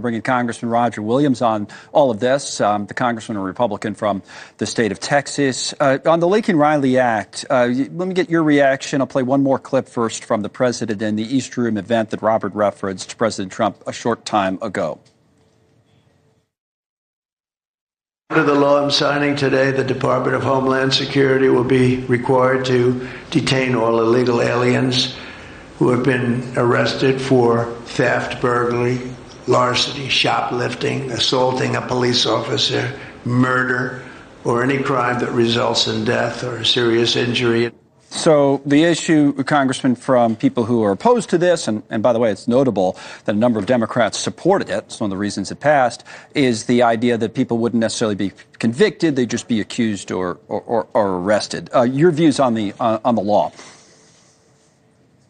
Bringing Congressman Roger Williams on all of this, the congressman, a Republican from the state of Texas. On the Laken Riley Act, let me get your reaction. I'll play one more clip first from the president in the East Room event that Robert referenced to President Trump a short time ago. Under the law I'm signing today, the Department of Homeland Security will be required to detain all illegal aliens who have been arrested for theft, burglary, larceny, shoplifting, assaulting a police officer, murder, or any crime that results in death or serious injury. So the issue, Congressman, from people who are opposed to this, and by the way, it's notable that a number of Democrats supported it, it's one of the reasons it passed, is the idea that people wouldn't necessarily be convicted, they'd just be accused or arrested. Your views on the law?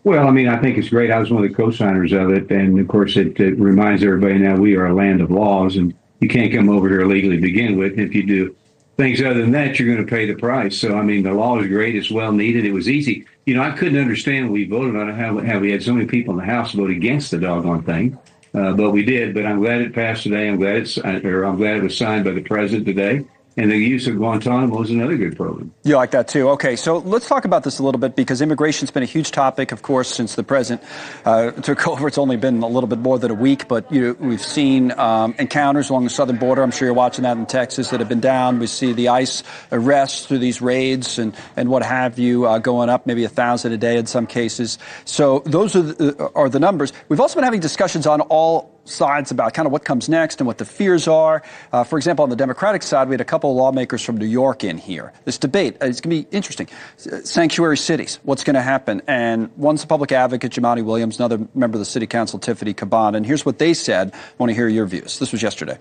Well, I mean, I think it's great. I was one of the co-signers of it. And, of course, it reminds everybody now we are a land of laws, and you can't come over here illegally to begin with. And if you do things other than that, you're going to pay the price. So, I mean, the law is great. It's well needed. It was easy. You know, I couldn't understand when we voted on it, how we had so many people in the House vote against the doggone thing. But we did. But I'm glad it passed today. I'm glad it was signed by the president today. And the use of Guantanamo is another good program. You like that, too. Okay, so let's talk about this a little bit, because immigration's been a huge topic, of course, since the president took over. It's only been a little bit more than a week, but we've seen encounters along the southern border. I'm sure you're watching that in Texas that have been down. We see the ICE arrests through these raids and what have you going up, maybe 1,000 a day in some cases. So those are the numbers. We've also been having discussions on all sides about kind of what comes next and what the fears are. For example, on the Democratic side, we had a couple of lawmakers from New York in here. This debate, it's going to be interesting. Sanctuary cities, what's going to happen? And one's the public advocate, Jumaane Williams, another member of the city council, Tiffany Caban. And here's what they said. I want to hear your views. This was yesterday.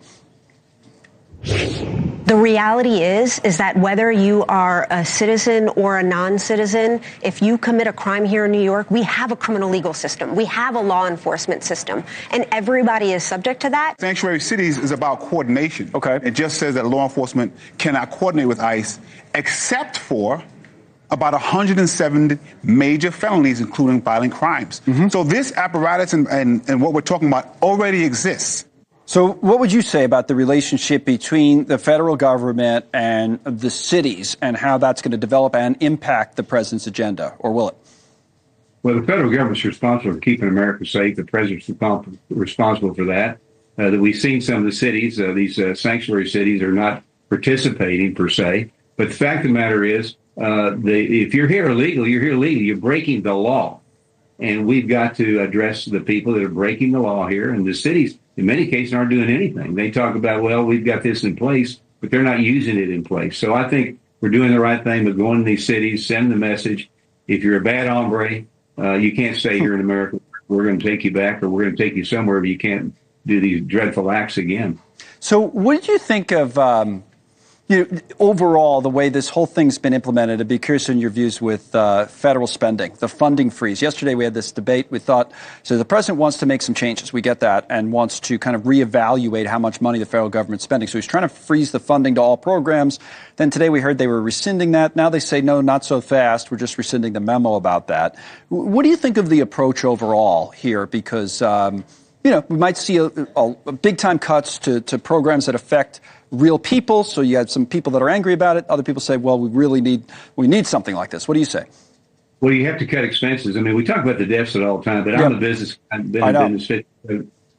The reality is that whether you are a citizen or a non-citizen, if you commit a crime here in New York, we have a criminal legal system. We have a law enforcement system, and everybody is subject to that. Sanctuary cities is about coordination. Okay. It just says that law enforcement cannot coordinate with ICE except for about 170 major felonies, including violent crimes. Mm-hmm. So this apparatus and what we're talking about already exists. So what would you say about the relationship between the federal government and the cities and how that's going to develop and impact the president's agenda, or will it? Well, the federal government's responsible for keeping America safe. The president's responsible for that. That we've seen some of the cities, these sanctuary cities, are not participating per se. But the fact of the matter is, if you're here illegally, you're here illegally. You're breaking the law. And we've got to address the people that are breaking the law here. And the cities, in many cases, aren't doing anything. They talk about, well, we've got this in place, but they're not using it in place. So I think we're doing the right thing, but going to these cities, send the message. If you're a bad hombre, you can't stay here in America. We're going to take you back, or we're going to take you somewhere where you can't do these dreadful acts again. So what did you think of overall, the way this whole thing's been implemented? I'd be curious in your views with federal spending, the funding freeze. Yesterday we had this debate. We thought, so the president wants to make some changes. We get that, and wants to kind of reevaluate how much money the federal government's spending. So he's trying to freeze the funding to all programs. Then today we heard they were rescinding that. Now they say, no, not so fast. We're just rescinding the memo about that. What do you think of the approach overall here? Because, we might see a big-time cuts to programs that affect real people. So you have some people that are angry about it. Other people say, well, we need something like this. What do you say? Well, you have to cut expenses. I mean, we talk about the deficit all the time, but I'm a business. I've been in business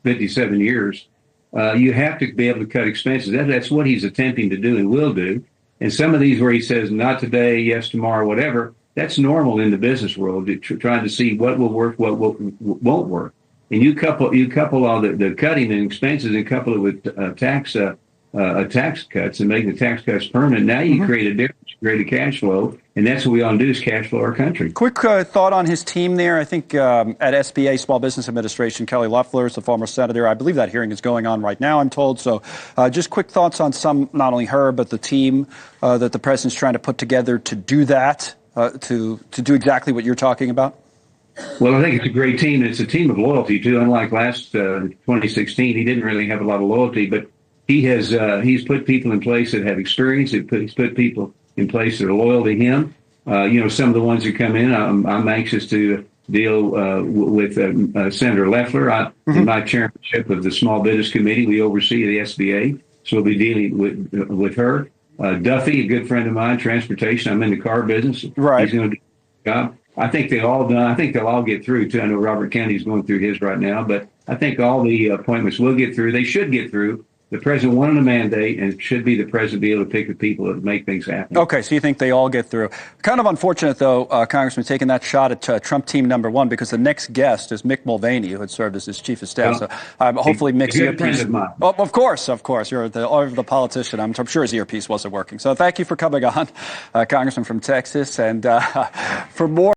57 years. You have to be able to cut expenses. That's what he's attempting to do and will do. And some of these where he says, not today, yes, tomorrow, whatever, that's normal in the business world, trying to see what will work, what won't work. And you couple all the cutting and expenses and couple it with tax cuts and make the tax cuts permanent. Now you create a difference, create a cash flow, and that's what we ought to do is cash flow our country. Quick thought on his team there. I think at SBA, Small Business Administration, Kelly Loeffler is the former senator. I believe that hearing is going on right now, I'm told. So just quick thoughts on not only her, but the team that the president's trying to put together to do that, to do exactly what you're talking about. Well, I think it's a great team. It's a team of loyalty, too. Unlike last 2016, he didn't really have a lot of loyalty, but he's put people in place that have experience. He's put people in place that are loyal to him. Some of the ones that come in, I'm anxious to deal with Senator Loeffler. In my chairmanship of the Small Business Committee, we oversee the SBA, so we'll be dealing with her. Duffy, a good friend of mine, transportation. I'm in the car business. Right. He's going to do a job. I think they'll all get through too. I know Robert Kennedy's going through his right now, but I think all the appointments will get through. They should get through. The president wanted a mandate, and it should be the president be able to pick the people that make things happen. Okay, so you think they all get through. Kind of unfortunate, though, Congressman, taking that shot at Trump team number one, because the next guest is Mick Mulvaney, who had served as his chief of staff. Well, so hopefully Mick's earpiece. Oh, of course. You're the politician. I'm sure his earpiece wasn't working. So thank you for coming on, Congressman from Texas. And for more.